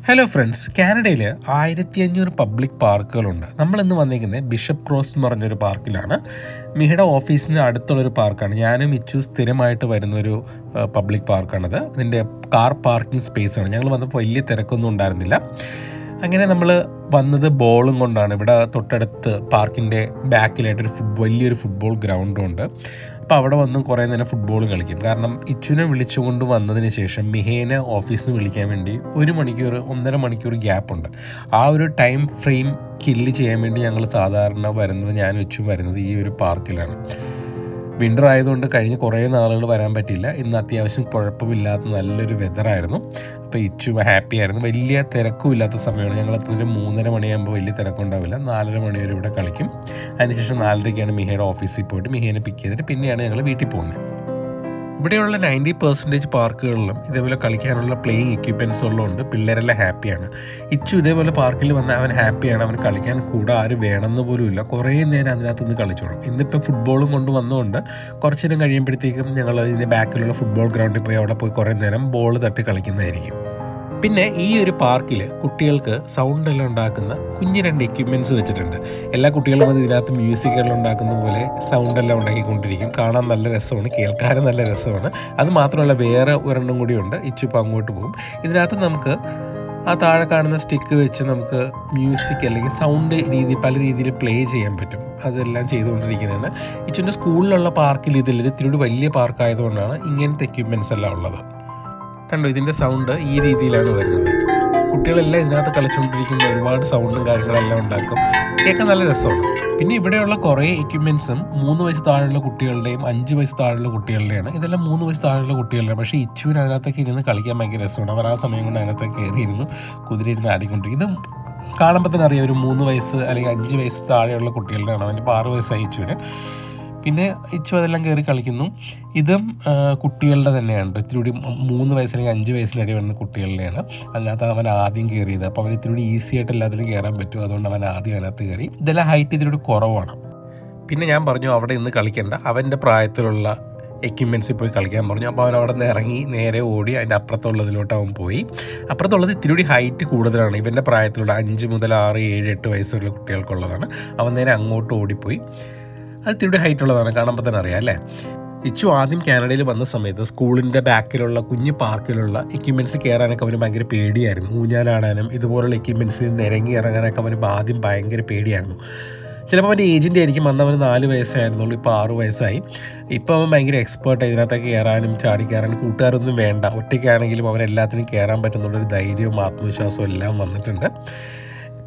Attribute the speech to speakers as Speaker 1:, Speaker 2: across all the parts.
Speaker 1: Hello friends, കാനഡയിൽ 1500 public പാർക്കുകളുണ്ട്. നമ്മളിന്ന് വന്നിരിക്കുന്നത് ബിഷപ്പ് ക്രോസ് എന്ന് പറഞ്ഞൊരു പാർക്കിലാണ്. മിഹയുടെ ഓഫീസിന് അടുത്തുള്ളൊരു പാർക്കാണ്. ഞാനും മിച്ചു സ്ഥിരമായിട്ട് വരുന്നൊരു പബ്ലിക് പാർക്കാണത്. ഇതിൻ്റെ കാർ പാർക്കിംഗ് സ്പേസാണ്. ഞങ്ങൾ വന്നപ്പോൾ വലിയ തിരക്കൊന്നും ഉണ്ടായിരുന്നില്ല. അങ്ങനെ നമ്മൾ വന്നത് ബോളും കൊണ്ടാണ്. ഇവിടെ തൊട്ടടുത്ത് പാർക്കിൻ്റെ ബാക്കിലായിട്ടൊരു വലിയൊരു ഫുട്ബോൾ ഗ്രൗണ്ടും ഉണ്ട്. അപ്പോൾ അവിടെ വന്ന് കുറേ നേരം ഫുട്ബോൾ കളിക്കും. കാരണം ഇച്ചുനെ വിളിച്ചുകൊണ്ട് വന്നതിന് ശേഷം മിഹേനെ ഓഫീസിൽ നിന്ന് വിളിക്കാൻ വേണ്ടി 1.5 മണിക്കൂർ ഗ്യാപ്പുണ്ട്. ആ ഒരു ടൈം ഫ്രെയിം കില്ല് ചെയ്യാൻ വേണ്ടി ഞങ്ങൾ സാധാരണ വരുന്നത്, ഞാൻ ഇച്ചു വരുന്നത് ഈ ഒരു പാർക്കിലാണ്. വിൻ്റർ ആയതുകൊണ്ട് കഴിഞ്ഞ് കുറേ നാളുകൾ വരാൻ പറ്റിയില്ല. ഇന്ന് അത്യാവശ്യം കുഴപ്പമില്ലാത്ത നല്ലൊരു വെതറായിരുന്നു. അപ്പോൾ ഇച്ചു ഹാപ്പി ആയിരുന്നു. വലിയ തിരക്കും ഇല്ലാത്ത സമയമാണ്. ഞങ്ങളെത്തുന്നൊരു 3:30 മണിയാകുമ്പോൾ വലിയ തിരക്കുണ്ടാവില്ല. 4:30 മണി വരെ ഇവിടെ കളിക്കും. അതിനുശേഷം 4:30ക്കാണ് മിഹയുടെ ഓഫീസിൽ പോയിട്ട് മിഹേനെ പിക്ക് ചെയ്തിട്ട് പിന്നെയാണ് ഞങ്ങൾ വീട്ടിൽ പോകുന്നത്. ഇവിടെയുള്ള 90% പാർക്കുകളിലും ഇതേപോലെ കളിക്കാനുള്ള പ്ലേയിങ് എക്യുപ്മെൻറ്റ്സ് ഉള്ളതുകൊണ്ട് പിള്ളേരെല്ലാം ഹാപ്പിയാണ്. ഇച്ചു ഇതേപോലെ പാർക്കിൽ വന്നാൽ അവൻ ഹാപ്പിയാണ്. അവൻ കളിക്കാൻ കൂടെ ആരും വേണമെന്ന് പോലും ഇല്ല. കുറേ നേരം അതിനകത്ത് നിന്ന് കളിച്ചോളും. ഇന്നിപ്പോൾ ഫുട്ബോളും കൊണ്ട് വന്നുകൊണ്ട് കുറച്ച് നേരം കഴിയുമ്പോഴത്തേക്കും ഞങ്ങൾ ഇതിൻ്റെ ബാക്കിലുള്ള ഫുട്ബോൾ ഗ്രൗണ്ടിൽ പോയി അവിടെ പോയി കുറേ നേരം ബോൾ തട്ടി കളിക്കുന്നതായിരിക്കും. പിന്നെ ഈ ഒരു പാർക്കിൽ കുട്ടികൾക്ക് സൗണ്ട് എല്ലാം ഉണ്ടാക്കുന്ന കുഞ്ഞ് 2 എക്യുപ്മെൻറ്റ്സ് വെച്ചിട്ടുണ്ട്. എല്ലാ കുട്ടികളും ഇതിനകത്ത് മ്യൂസിക്കെല്ലാം ഉണ്ടാക്കുന്ന പോലെ സൗണ്ട് എല്ലാം ഉണ്ടാക്കിക്കൊണ്ടിരിക്കും. കാണാൻ നല്ല രസമാണ്, കേൾക്കാനും നല്ല രസമാണ്. അത് മാത്രമല്ല വേറെ ഒരെണ്ണം കൂടിയുണ്ട്. ഇച്ചിപ്പോൾ അങ്ങോട്ട് പോകും. ഇതിനകത്ത് നമുക്ക് ആ താഴെ കാണുന്ന സ്റ്റിക്ക് വെച്ച് നമുക്ക് മ്യൂസിക് അല്ലെങ്കിൽ സൗണ്ട് പല രീതിയിൽ പ്ലേ ചെയ്യാൻ പറ്റും. അതെല്ലാം ചെയ്തുകൊണ്ടിരിക്കുന്നതാണ്. ഇച്ചിൻ്റെ സ്കൂളിലുള്ള പാർക്കിൽ ഇത് ഇത്തിരി വലിയ പാർക്കായതുകൊണ്ടാണ് ഇങ്ങനത്തെ എക്യുപ്മെൻറ്റ്സ് എല്ലാം ഉള്ളത്. കണ്ടോ, ഇതിൻ്റെ സൗണ്ട് ഈ രീതിയിലാണ് വരുന്നത്. കുട്ടികളെല്ലാം ഇതിനകത്ത് കളിച്ചുകൊണ്ടിരിക്കുന്ന ഒരുപാട് സൗണ്ടും കാര്യങ്ങളെല്ലാം ഉണ്ടാക്കും. കേൾക്കാൻ നല്ല രസമാണ്. പിന്നെ ഇവിടെയുള്ള കുറേ എക്യുപ്മെൻറ്റ്സും 3 വയസ്സ് താഴെയുള്ള കുട്ടികളുടെയും 5 വയസ്സ് താഴെയുള്ള കുട്ടികളുടെയാണ്. ഇതെല്ലാം 3 വയസ്സ് താഴെയുള്ള കുട്ടികളുടെ. പക്ഷേ ഇച്ചുവിന് അതിനകത്തേക്ക് ഇരുന്ന് കളിക്കാൻ ഭയങ്കര രസമാണ്. അവർ ആ സമയം കൊണ്ട് അതിനകത്തേക്ക് കയറിയിരുന്നു കുതിരയിരുന്ന് ആടിക്കൊണ്ടിരിക്കും. ഇത് കാണുമ്പോൾ തന്നെ അറിയാം, ഒരു 3 വയസ്സ് അല്ലെങ്കിൽ 5 വയസ്സ് താഴെയുള്ള കുട്ടികളുടെയാണ്. അവനിപ്പോൾ 6 വയസ്സായി ഇച്ചുവിന്. പിന്നെ ഇച്ചു അതെല്ലാം കയറി കളിക്കുന്നു. ഇതും കുട്ടികളുടെ തന്നെയാണ്. ഇത്തിരി 3 വയസ്സ് അല്ലെങ്കിൽ 5 വയസ്സിനിടയിൽ വരുന്ന കുട്ടികളുടെയാണ്. അതിനകത്താണ് അവൻ ആദ്യം കയറിയത്. അപ്പോൾ അവൻ ഇത്തിരി ഈസി ആയിട്ട് എല്ലാത്തിലും കയറാൻ പറ്റും. അതുകൊണ്ട് അവൻ ആദ്യം അതിനകത്ത് കയറി. ഇതെല്ലാം ഹൈറ്റ് ഇത്തിരി കുറവാണ്. പിന്നെ ഞാൻ പറഞ്ഞു അവിടെ ഇന്ന് കളിക്കേണ്ട, അവൻ്റെ പ്രായത്തിലുള്ള എക്യുപ്മെൻറ്റ്സിൽ പോയി കളിക്കാൻ പറഞ്ഞു. അപ്പോൾ അവൻ അവിടെ നിന്ന് ഇറങ്ങി നേരെ ഓടി അതിൻ്റെ അപ്പുറത്തുള്ളതിലോട്ട് അവൻ പോയി. അപ്പുറത്തുള്ളത് ഇത്തിരി ഹൈറ്റ് കൂടുതലാണ്. ഇവൻ്റെ പ്രായത്തിലുള്ള 5 മുതൽ 6, 7, 8 വയസ്സുള്ള കുട്ടികൾക്കുള്ളതാണ്. അവൻ നേരെ അങ്ങോട്ട് ഓടിപ്പോയി. അത് ഇത്തിരി ഹൈറ്റ് ഉള്ളതാണ്, കാണുമ്പോൾ തന്നെ അറിയാം അല്ലേ. ഇച്ചു ആദ്യം കാനഡയിൽ വന്ന സമയത്ത് സ്കൂളിൻ്റെ ബാക്കിലുള്ള കുഞ്ഞ് പാർക്കിലുള്ള എക്യുപ്മെൻറ്റ്സ് കയറാനൊക്കെ അവന് ഭയങ്കര പേടിയായിരുന്നു. ഊഞ്ഞാലാടാനും ഇതുപോലുള്ള എക്യുപ്മെൻറ്റ്സിൽ നിരങ്ങി ഇറങ്ങാനൊക്കെ അവന് ആദ്യം ഭയങ്കര പേടിയായിരുന്നു. ചിലപ്പോൾ അവൻ്റെ ഏജിൻ്റെ ആയിരിക്കും. അന്ന് അവന് 4 വയസ്സായിരുന്നുള്ളൂ, ഇപ്പോൾ 6 വയസ്സായി. ഇപ്പോൾ അവൻ ഭയങ്കര എക്സ്പേർട്ട്. ഇതിനകത്തൊക്കെ കയറാനും ചാടി കയറാനും കൂട്ടുകാരൊന്നും വേണ്ട. ഒറ്റയ്ക്കാണെങ്കിലും അവനെല്ലാത്തിനും കയറാൻ പറ്റുന്നുള്ളൊരു ധൈര്യവും ആത്മവിശ്വാസവും എല്ലാം വന്നിട്ടുണ്ട്.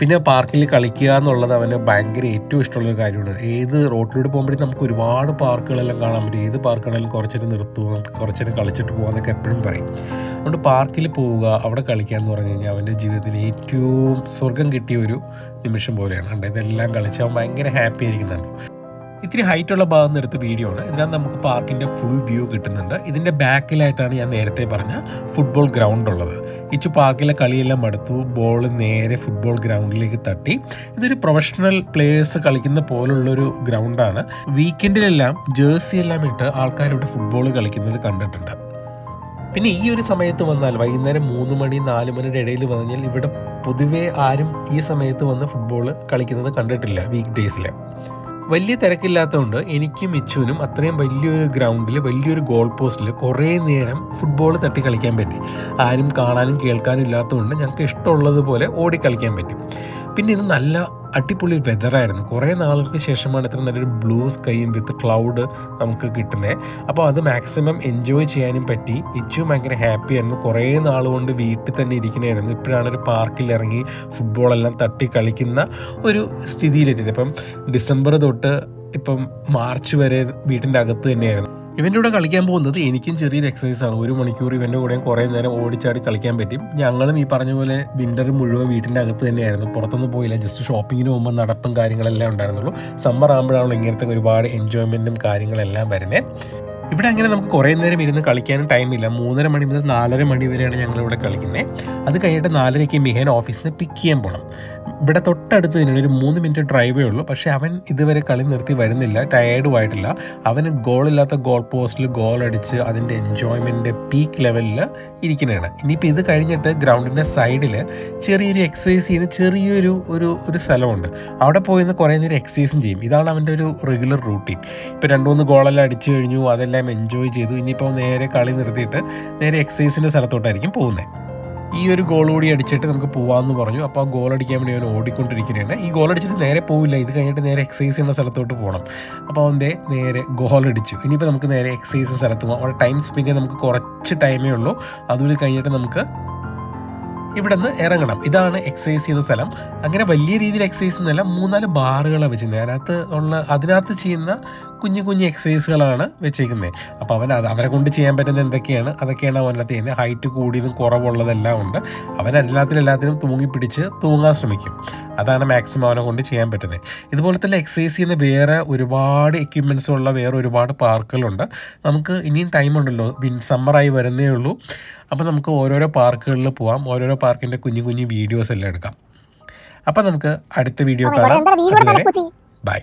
Speaker 1: പിന്നെ പാർക്കിൽ കളിക്കുക എന്നുള്ളത് അവന് ഭയങ്കര ഏറ്റവും ഇഷ്ടമുള്ളൊരു കാര്യമാണ്. ഏത് റോഡിലൂടെ പോകുമ്പോഴേക്കും നമുക്ക് ഒരുപാട് പാർക്കുകളെല്ലാം കാണാൻ പറ്റും. ഏത് പാർക്കാണെങ്കിലും കുറച്ചേരം നിർത്തുക, നമുക്ക് കുറച്ചേരം കളിച്ചിട്ട് പോകാമെന്നൊക്കെ എപ്പോഴും പറയും. അതുകൊണ്ട് പാർക്കിൽ പോവുക, അവിടെ കളിക്കുക എന്ന് പറഞ്ഞു കഴിഞ്ഞാൽ അവൻ്റെ ജീവിതത്തിൽ ഏറ്റവും സ്വർഗം കിട്ടിയ ഒരു നിമിഷം പോലെയാണ്. കണ്ടോ, ഇതെല്ലാം കളിച്ച് അവൻ ഭയങ്കര ഹാപ്പി ആയിരിക്കുന്നുണ്ട്. ഇത്തിരി ഹൈറ്റുള്ള ഭാഗം നിന്ന് എടുത്ത വീഡിയോ ആണ്. ഇതിനകത്ത് നമുക്ക് പാർക്കിൻ്റെ ഫുൾ വ്യൂ കിട്ടുന്നുണ്ട്. ഇതിൻ്റെ ബാക്കിലായിട്ടാണ് ഞാൻ നേരത്തെ പറഞ്ഞ ഫുട്ബോൾ ഗ്രൗണ്ട് ഉള്ളത്. ഇച്ചു പാർക്കിലെ കളിയെല്ലാം മടുത്തു. ബോൾ നേരെ ഫുട്ബോൾ ഗ്രൗണ്ടിലേക്ക് തട്ടി. ഇതൊരു പ്രൊഫഷണൽ പ്ലേയേഴ്സ് കളിക്കുന്ന പോലുള്ളൊരു ഗ്രൗണ്ടാണ്. വീക്കെൻഡിലെല്ലാം ജേഴ്സി എല്ലാം ഇട്ട് ആൾക്കാരിവിടെ ഫുട്ബോൾ കളിക്കുന്നത് കണ്ടിട്ടുണ്ട്. പിന്നെ ഈ ഒരു സമയത്ത് വന്നാൽ വൈകുന്നേരം 3 മണി 4 മണിയുടെ ഇടയിൽ വന്നു കഴിഞ്ഞാൽ ഇവിടെ പൊതുവേ ആരും ഈ സമയത്ത് വന്ന് ഫുട്ബോൾ കളിക്കുന്നത് കണ്ടിട്ടില്ല. വീക്ക് ഡേയ്സിൽ വലിയ തിരക്കില്ലാത്തതുകൊണ്ട് എനിക്കും മിച്ചുവിനും അത്രയും വലിയൊരു ഗ്രൗണ്ടിൽ വലിയൊരു ഗോൾ പോസ്റ്റിൽ കുറേ നേരം ഫുട്ബോൾ തട്ടി കളിക്കാൻ പറ്റി. ആരും കാണാനും കേൾക്കാനും ഇല്ലാത്തതുകൊണ്ട് ഞങ്ങൾക്ക് ഇഷ്ടമുള്ളതുപോലെ ഓടി കളിക്കാൻ പറ്റും. പിന്നെ ഇത് നല്ല അടിപൊളി വെതറായിരുന്നു. കുറേ നാളുകൾക്ക് ശേഷമാണ് ഇത്ര നല്ലൊരു ബ്ലൂ സ്കൈയും വിത്ത് ക്ലൗഡ് നമുക്ക് കിട്ടുന്നത്. അപ്പോൾ അത് മാക്സിമം എൻജോയ് ചെയ്യാനും പറ്റി. ഇച്ചും ഭയങ്കര ഹാപ്പി ആയിരുന്നു. കുറേ നാളുകൊണ്ട് വീട്ടിൽ തന്നെ ഇരിക്കണമായിരുന്നു. ഇപ്പോഴാണ് ഒരു പാർക്കിൽ ഇറങ്ങി ഫുട്ബോളെല്ലാം തട്ടി കളിക്കുന്ന ഒരു സ്ഥിതിയിലെത്തിയത്. ഇപ്പം ഡിസംബർ തൊട്ട് ഇപ്പം മാർച്ച് വരെ വീട്ടിൻ്റെ അകത്ത് തന്നെയായിരുന്നു. ഇവൻ്റെ കൂടെ കളിക്കാൻ പോകുന്നത് എനിക്കും ചെറിയൊരു എക്സസൈസാണ്. 1 മണിക്കൂർ ഇവൻ്റെ കൂടെയും കുറേ നേരം ഓടിച്ചാടി കളിക്കാൻ പറ്റും. ഞങ്ങളും ഈ പറഞ്ഞ പോലെ വിൻ്റർ മുഴുവൻ വീട്ടിൻ്റെ അകത്ത് തന്നെയായിരുന്നു. പുറത്തൊന്നും പോയില്ല. ജസ്റ്റ് ഷോപ്പിങ്ങിന് പോകുമ്പോൾ നടപ്പും കാര്യങ്ങളെല്ലാം ഉണ്ടായിരുന്നുള്ളൂ. സമ്മർ ആകുമ്പോഴാണല്ലോ ഇങ്ങനത്തെ ഒരുപാട് എൻജോയ്മെൻറ്റും കാര്യങ്ങളെല്ലാം വരുന്നത്. ഇവിടെ അങ്ങനെ നമുക്ക് കുറേ നേരം ഇരുന്ന് കളിക്കാനും ടൈമില്ല. 3:30 മണി മുതൽ 4:30 മണി വരെയാണ് ഞങ്ങളിവിടെ കളിക്കുന്നത്. അത് കഴിഞ്ഞിട്ട് 4:30ക്ക് മിഹേൻ ഓഫീസിൽ നിന്ന് പിക്ക് ചെയ്യാൻ പോകണം. ഇവിടെ തൊട്ടടുത്ത് തന്നെ ഒരു 3 മിനിറ്റ് ഡ്രൈവേ ഉള്ളൂ. പക്ഷേ അവൻ ഇതുവരെ കളി നിർത്തി വരുന്നില്ല, ടയേർഡും ആയിട്ടില്ല. അവന് ഗോളില്ലാത്ത ഗോൾ പോസ്റ്റിൽ ഗോൾ അടിച്ച് അതിൻ്റെ എൻജോയ്മെൻറ്റ് പീക്ക് ലെവലിൽ ഇരിക്കുന്നതാണ്. ഇനിയിപ്പോൾ ഇത് കഴിഞ്ഞിട്ട് ഗ്രൗണ്ടിൻ്റെ സൈഡിൽ ചെറിയൊരു എക്സസൈസ് ചെയ്യുന്ന ചെറിയൊരു സ്ഥലമുണ്ട്. അവിടെ പോയി നിന്ന് കുറേ നേരം എക്സസൈസും ചെയ്യും. ഇതാണ് അവൻ്റെ ഒരു റെഗുലർ റൂട്ടീൻ. ഇപ്പോൾ 2-3 ഗോളെല്ലാം അടിച്ചു കഴിഞ്ഞു, അതെല്ലാം എൻജോയ് ചെയ്തു. ഇനിയിപ്പോൾ നേരെ കളി നിർത്തിയിട്ട് നേരെ എക്സസൈസിൻ്റെ സ്ഥലത്തോട്ടായിരിക്കും പോകുന്നത്. ഈ ഒരു ഗോൾ കൂടി അടിച്ചിട്ട് നമുക്ക് പോകാമെന്ന് പറഞ്ഞു. അപ്പോൾ ആ ഗോൾ അടിക്കാൻ വേണ്ടി അവൻ ഓടിക്കൊണ്ടിരിക്കുകയാണ്. ഈ ഗോൾ അടിച്ചിട്ട് നേരെ പോവില്ല, ഇത് കഴിഞ്ഞിട്ട് നേരെ എക്സസൈസ് ചെയ്യുന്ന സ്ഥലത്തോട്ട് പോകണം. അപ്പോൾ അവൻ്റെ നേരെ ഗോൾ അടിച്ചു. ഇനിയിപ്പോൾ നമുക്ക് നേരെ എക്സസൈസ് സ്ഥലത്ത് പോകാം. അവിടെ ടൈം സ്പെൻഡ് ചെയ്യാൻ നമുക്ക് കുറച്ച് ടൈമേ ഉള്ളൂ. അതുകൂടി കഴിഞ്ഞിട്ട് നമുക്ക് ഇവിടെ നിന്ന് ഇറങ്ങണം. ഇതാണ് എക്സസൈസ് ചെയ്യുന്ന സ്ഥലം. അങ്ങനെ വലിയ രീതിയിൽ എക്സസൈസ് എന്നല്ല, 3-4 ബാറുകളാണ് വെച്ചിരുന്നത്. അതിനകത്ത് ചെയ്യുന്ന കുഞ്ഞു എക്സസൈസുകളാണ് വെച്ചേക്കുന്നത്. അപ്പോൾ അവരെ കൊണ്ട് ചെയ്യാൻ പറ്റുന്ന അതൊക്കെയാണ് അവനകത്ത് ചെയ്യുന്നത്. ഹൈറ്റ് കൂടിയതും കുറവുള്ളതെല്ലാം ഉണ്ട്. എല്ലാത്തിനും തൂങ്ങിപ്പിടിച്ച് തൂങ്ങാൻ ശ്രമിക്കും. അതാണ് മാക്സിമം അവനെ കൊണ്ട് ചെയ്യാൻ പറ്റുന്നത്. ഇതുപോലത്തെ എക്സസൈസ് ചെയ്യുന്ന വേറെ ഒരുപാട് എക്യുപ്മെൻറ്റ്സ് ഉള്ള വേറെ ഒരുപാട് പാർക്കുകളുണ്ട്. നമുക്ക് ഇനിയും ടൈമുണ്ടല്ലോ, സമ്മറായി വരുന്നേ ഉള്ളൂ. അപ്പോൾ നമുക്ക് ഓരോരോ പാർക്കുകളിൽ പോകാം. ഓരോരോ പാർക്കിൻ്റെ കുഞ്ഞു വീഡിയോസ് എല്ലാം എടുക്കാം. അപ്പോൾ നമുക്ക് അടുത്ത വീഡിയോ കാണാം. ബൈ.